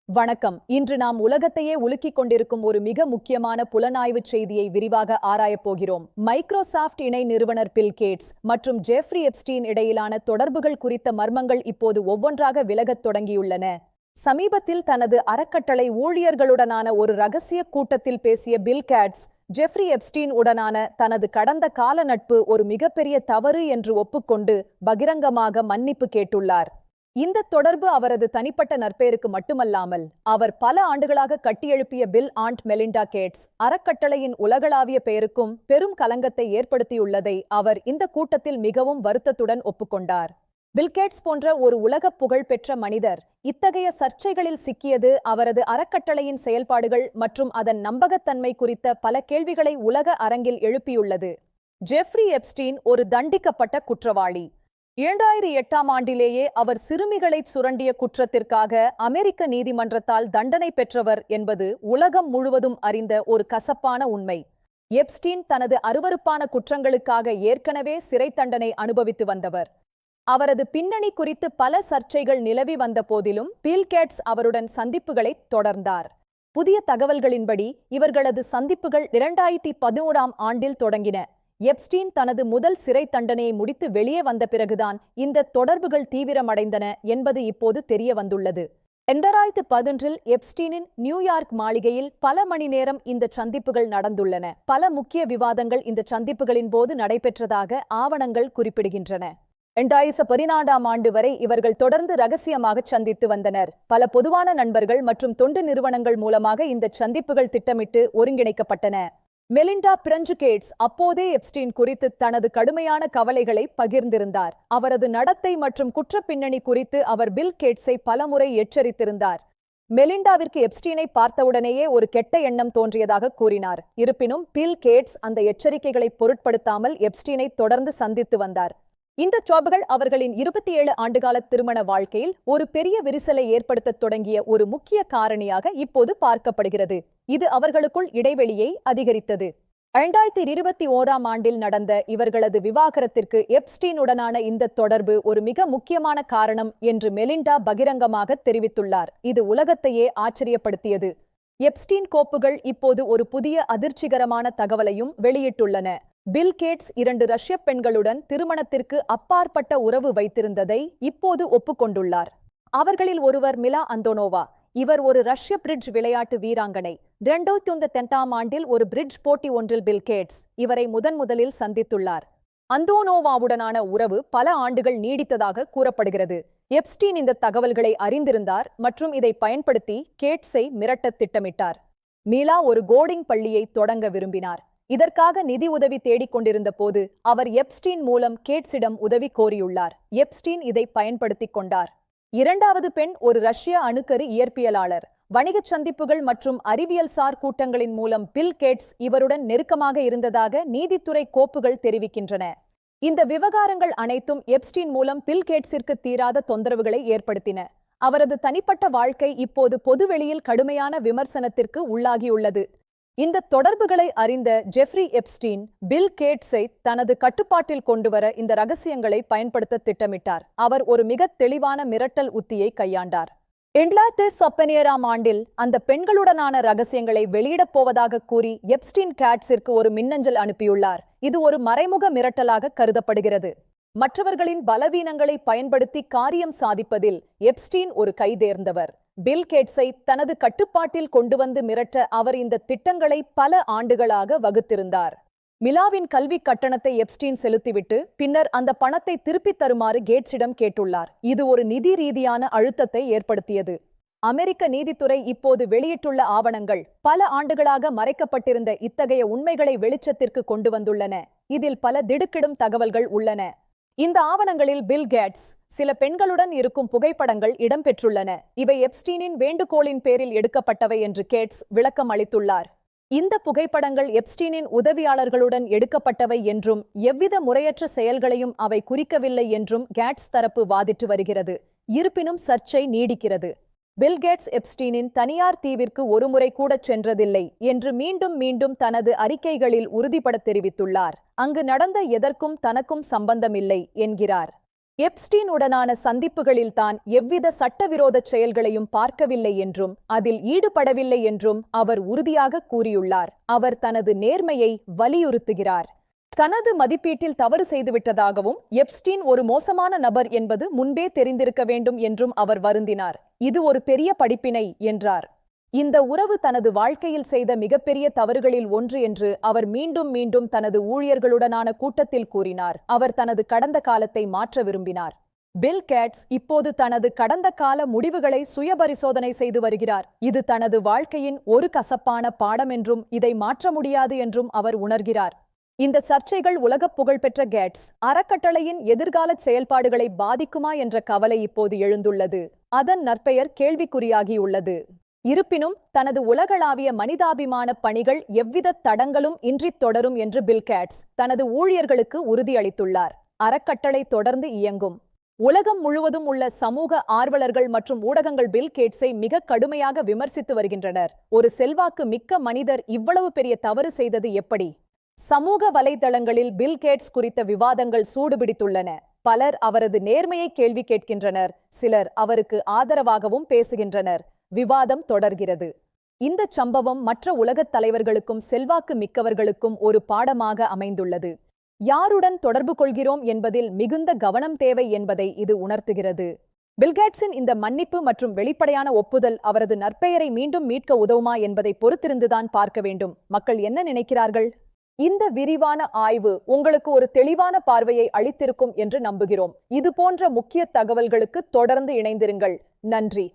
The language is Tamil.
வணக்கம். இன்று நாம் உலகத்தையே உலுக்கிக் கொண்டிருக்கும் ஒரு மிக முக்கியமான புலனாய்வுச் செய்தியை விரிவாக ஆராயப் போகிறோம். மைக்ரோசாஃப்ட் இணை நிறுவனர் பில் கேட்ஸ் மற்றும் ஜெஃப்ரி எப்ஸ்டீன் இடையிலான தொடர்புகள் குறித்த மர்மங்கள் இப்போது ஒவ்வொன்றாக விலகத் தொடங்கியுள்ளன. சமீபத்தில் தனது அறக்கட்டளை ஊழியர்களுடனான ஒரு ரகசிய கூட்டத்தில் பேசிய பில் கேட்ஸ், ஜெஃப்ரி எப்ஸ்டீன் உடனான தனது கடந்த கால நட்பு ஒரு மிகப்பெரிய தவறு என்று ஒப்புக்கொண்டு பகிரங்கமாக மன்னிப்பு கேட்டுள்ளார். இந்த தொடர்பு அவரது தனிப்பட்ட நற்பெயருக்கு மட்டுமல்லாமல், அவர் பல ஆண்டுகளாக கட்டியெழுப்பிய பில் அண்ட் மெலிண்டா கேட்ஸ் அறக்கட்டளையின் உலகளாவிய பெயருக்கும் பெரும் கலங்கத்தை ஏற்படுத்தியுள்ளதை அவர் இந்த கூட்டத்தில் மிகவும் வருத்தத்துடன் ஒப்புக்கொண்டார். பில் கேட்ஸ் போன்ற ஒரு உலக புகழ்பெற்ற மனிதர் இத்தகைய சர்ச்சைகளில் சிக்கியது அவரது அறக்கட்டளையின் செயல்பாடுகள் மற்றும் அதன் நம்பகத்தன்மை குறித்த பல கேள்விகளை உலக அரங்கில் எழுப்பியுள்ளது. ஜெஃப்ரி எப்ஸ்டீன் ஒரு தண்டிக்கப்பட்ட குற்றவாளி. 2008ஆம் ஆண்டிலேயே அவர் சிறுமிகளைச் சுரண்டிய குற்றத்திற்காக அமெரிக்க நீதிமன்றத்தால் தண்டனை பெற்றவர் என்பது உலகம் முழுவதும் அறிந்த ஒரு கசப்பான உண்மை. எப்ஸ்டீன் தனது அருவருப்பான குற்றங்களுக்காக ஏற்கனவே சிறை தண்டனை அனுபவித்து வந்தவர். அவரது பின்னணி குறித்து பல சர்ச்சைகள் நிலவி வந்த போதிலும் பில் கேட்ஸ் அவருடன் சந்திப்புகளை தொடர்ந்தார். புதிய தகவல்களின்படி இவர்களது சந்திப்புகள் 2013ஆம் ஆண்டில் தொடங்கின. எப்ஸ்டீன் தனது முதல் சிறை தண்டனையை முடித்து வெளியே வந்த பிறகுதான் இந்த தொடர்புகள் தீவிரமடைந்தன என்பது இப்போது தெரிய வந்துள்ளது. 2011இல் எப்ஸ்டீனின் நியூயார்க் மாளிகையில் பல மணி நேரம் இந்த சந்திப்புகள் நடந்துள்ளன. பல முக்கிய விவாதங்கள் இந்த சந்திப்புகளின் போது நடைபெற்றதாக ஆவணங்கள் குறிப்பிடுகின்றன. 2014ஆம் ஆண்டு வரை இவர்கள் தொடர்ந்து ரகசியமாக சந்தித்து வந்தனர். பல பொதுவான நண்பர்கள் மற்றும் தொண்டு நிறுவனங்கள் மூலமாக இந்த சந்திப்புகள் திட்டமிட்டு ஒருங்கிணைக்கப்பட்டன. மெலிண்டா கேட்ஸ் அப்போதே எப்ஸ்டீன் குறித்து தனது கடுமையான கவலைகளை பகிர்ந்திருந்தார். அவரது நடத்தை மற்றும் குற்ற பின்னணி குறித்து அவர் பில் கேட்ஸை பலமுறை எச்சரித்திருந்தார். மெலிண்டாவிற்கு எப்ஸ்டீனை பார்த்தவுடனேயே ஒரு கெட்ட எண்ணம் தோன்றியதாக கூறினார். இருப்பினும் பில் கேட்ஸ் அந்த எச்சரிக்கைகளை பொருட்படுத்தாமல் எப்ஸ்டீனை தொடர்ந்து சந்தித்து வந்தார். இந்த ஜாப்கள் அவர்களின் 27 ஆண்டுகால திருமண வாழ்க்கையில் ஒரு பெரிய விரிசலை ஏற்படுத்தத் தொடங்கிய ஒரு முக்கிய காரணியாக இப்போது பார்க்கப்படுகிறது. இது அவர்களுக்குள் இடைவெளியை அதிகரித்தது. 2021ஆம் ஆண்டில் நடந்த இவர்களது விவாகரத்திற்கு எப்ஸ்டீனுடனான இந்த தொடர்பு ஒரு மிக முக்கியமான காரணம் என்று மெலிண்டா பகிரங்கமாக தெரிவித்துள்ளார். இது உலகத்தையே ஆச்சரியப்படுத்தியது. எப்ஸ்டீன் கோப்புகள் இப்போது ஒரு புதிய அதிர்ச்சிகரமான தகவலையும் வெளியிட்டுள்ளன. பில் கேட்ஸ் 2 ரஷ்ய பெண்களுடன் திருமணத்திற்கு அப்பாற்பட்ட உறவு வைத்திருந்ததை இப்போது ஒப்புக்கொண்டுள்ளார். அவர்களில் ஒருவர் மிலா அந்தோனோவா. இவர் ஒரு ரஷ்ய பிரிட்ஜ் விளையாட்டு வீராங்கனை. 2008ஆம் ஆண்டில் ஒரு பிரிட்ஜ் போட்டி ஒன்றில் பில் கேட்ஸ் இவரை முதலில் சந்தித்துள்ளார். அந்தோனோவாவுடனான உறவு பல ஆண்டுகள் நீடித்ததாக கூறப்படுகிறது. எப்ஸ்டீன் இந்த தகவல்களை அறிந்திருந்தார் மற்றும் இதை பயன்படுத்தி கேட்ஸை மிரட்டத் திட்டமிட்டார். மிலா ஒரு கோடிங் பள்ளியை தொடங்க விரும்பினார். இதற்காக நிதி உதவி தேடிக் கொண்டிருந்த போது அவர் எப்ஸ்டீன் மூலம் கேட்ஸிடம் உதவி கோரியுள்ளார். எப்ஸ்டீன் இதை பயன்படுத்திக் கொண்டார். இரண்டாவது பெண் ஒரு ரஷ்ய அணுக்கரு இயற்பியலாளர். வணிகச் சந்திப்புகள் மற்றும் அறிவியல்சார் கூட்டங்களின் மூலம் பில் கேட்ஸ் இவருடன் நெருக்கமாக இருந்ததாக நீதித்துறை கோப்புகள் தெரிவிக்கின்றன. இந்த விவகாரங்கள் அனைத்தும் எப்ஸ்டீன் மூலம் பில் கேட்ஸிற்கு தீராத தொந்தரவுகளை ஏற்படுத்தின. அவரது தனிப்பட்ட வாழ்க்கை இப்போது பொதுவெளியில் கடுமையான விமர்சனத்திற்கு உள்ளாகியுள்ளது. இந்த தொடர்புகளை அறிந்த ஜெஃப்ரி எப்ஸ்டீன் பில் கேட்ஸை தனது கட்டுப்பாட்டில் கொண்டுவர இந்த ரகசியங்களை பயன்படுத்த திட்டமிட்டார். அவர் ஒரு மிக தெளிவான மிரட்டல் உத்தியை கையாண்டார். 2017ஆம் ஆண்டில் அந்த பெண்களுடனான ரகசியங்களை வெளியிடப் போவதாக கூறி எப்ஸ்டீன் கேட்ஸிற்கு ஒரு மின்னஞ்சல் அனுப்பியுள்ளார். இது ஒரு மறைமுக மிரட்டலாக கருதப்படுகிறது. மற்றவர்களின் பலவீனங்களை பயன்படுத்தி காரியம் சாதிப்பதில் எப்ஸ்டீன் ஒரு கைதேர்ந்தவர். பில் கேட்ஸை தனது கட்டுப்பாட்டில் கொண்டு வந்து மிரட்ட அவர் இந்த திட்டங்களை பல ஆண்டுகளாக வகுத்திருந்தார். மிலாவின் கல்வி கட்டணத்தை எப்ஸ்டீன் செலுத்திவிட்டு பின்னர் அந்த பணத்தை திருப்பித் தருமாறு கேட்ஸிடம் கேட்டுள்ளார். இது ஒரு நிதி ரீதியான அழுத்தத்தை ஏற்படுத்தியது. அமெரிக்க நீதித்துறை இப்போது வெளியிட்டுள்ள ஆவணங்கள் பல ஆண்டுகளாக மறைக்கப்பட்டிருந்த இத்தகைய உண்மைகளை வெளிச்சத்திற்கு கொண்டு வந்துள்ளன. இதில் பல திடுக்கிடும் தகவல்கள் உள்ளன. இந்த ஆவணங்களில் பில் கேட்ஸ் சில பெண்களுடன் இருக்கும் புகைப்படங்கள் இடம்பெற்றுள்ளன. இவை எப்ஸ்டீனின் வேண்டுகோளின் பேரில் எடுக்கப்பட்டவை என்று கேட்ஸ் விளக்கம் அளித்துள்ளார். இந்த புகைப்படங்கள் எப்ஸ்டீனின் உதவியாளர்களுடன் எடுக்கப்பட்டவை என்றும் எவ்வித முறையற்ற செயல்களையும் அவை குறிக்கவில்லை என்றும் கேட்ஸ் தரப்பு வாதிட்டு வருகிறது. இருப்பினும் சர்ச்சை நீடிக்கிறது. பில் கேட்ஸ் எப்ஸ்டீனின் தனியார் தீவிற்கு ஒருமுறை கூட சென்றதில்லை என்று மீண்டும் தனது அறிக்கைகளில் உறுதிபட தெரிவித்துள்ளார். அங்கு நடந்த எதற்கும் தனக்கும் சம்பந்தமில்லை என்கிறார். எப்ஸ்டீன் உடனான சந்திப்புகளில்தான் எவ்வித சட்டவிரோத செயல்களையும் பார்க்கவில்லை என்றும் அதில் ஈடுபடவில்லை என்றும் அவர் உறுதியாக கூறியுள்ளார். அவர் தனது நேர்மையை வலியுறுத்துகிறார். தனது மதிப்பீட்டில் தவறு செய்துவிட்டதாகவும் எப்ஸ்டீன் ஒரு மோசமான நபர் என்பது முன்பே தெரிந்திருக்க வேண்டும் என்றும் அவர் வருந்தினார். இது ஒரு பெரிய படிப்பினை என்றார். இந்த உறவு தனது வாழ்க்கையில் செய்த மிகப்பெரிய தவறுகளில் ஒன்று என்று அவர் மீண்டும் மீண்டும் தனது ஊழியர்களுடனான கூட்டத்தில் கூறினார். அவர் தனது கடந்த காலத்தை மாற்ற விரும்பினார். பில் கேட்ஸ் இப்போது தனது கடந்த கால முடிவுகளை சுயபரிசோதனை செய்து வருகிறார். இது தனது வாழ்க்கையின் ஒரு கசப்பான பாடம் என்றும் இதை மாற்ற முடியாது என்றும் அவர் உணர்கிறார். இந்த சர்ச்சைகள் உலகப் புகழ்பெற்ற கேட்ஸ் அறக்கட்டளையின் எதிர்கால செயல்பாடுகளை பாதிக்குமா என்ற கவலை இப்போது எழுந்துள்ளது. அதன் நற்பெயர் கேள்விக்குறியாகியுள்ளது. இருப்பினும் தனது உலகளாவிய மனிதாபிமான பணிகள் எவ்வித தடங்களும் இன்றி தொடரும் என்று பில் கேட்ஸ் தனது ஊழியர்களுக்கு உறுதியளித்துள்ளார். அறக்கட்டளை தொடர்ந்து இயங்கும். உலகம் முழுவதும் உள்ள சமூக ஆர்வலர்கள் மற்றும் ஊடகங்கள் பில் கேட்ஸை மிக கடுமையாக விமர்சித்து வருகின்றனர். ஒரு செல்வாக்கு மிக்க மனிதர் இவ்வளவு பெரிய தவறு செய்தது எப்படி? சமூக வலைதளங்களில் பில் கேட்ஸ் குறித்த விவாதங்கள் சூடுபிடித்துள்ளன. பலர் அவரது நேர்மையை கேள்வி கேட்கின்றனர். சிலர் அவருக்கு ஆதரவாகவும் பேசுகின்றனர். விவாதம் தொடர்கிறது. இந்த சம்பவம் மற்ற உலகத் தலைவர்களுக்கும் செல்வாக்கு மிக்கவர்களுக்கும் ஒரு பாடமாக அமைந்துள்ளது. யாருடன் தொடர்பு கொள்கிறோம் என்பதில் மிகுந்த கவனம் தேவை என்பதை இது உணர்த்துகிறது. பில்கேட்ஸின் இந்த மன்னிப்பு மற்றும் வெளிப்படையான ஒப்புதல் அவரது நற்பெயரை மீண்டும் மீட்க உதவுமா என்பதை பொறுத்திருந்துதான் பார்க்க வேண்டும். மக்கள் என்ன நினைக்கிறார்கள்? இந்த விரிவான ஆய்வு உங்களுக்கு ஒரு தெளிவான பார்வையை அளித்திருக்கும் என்று நம்புகிறோம். இதுபோன்ற முக்கிய தகவல்களுக்கு தொடர்ந்து இணைந்திருங்கள். நன்றி.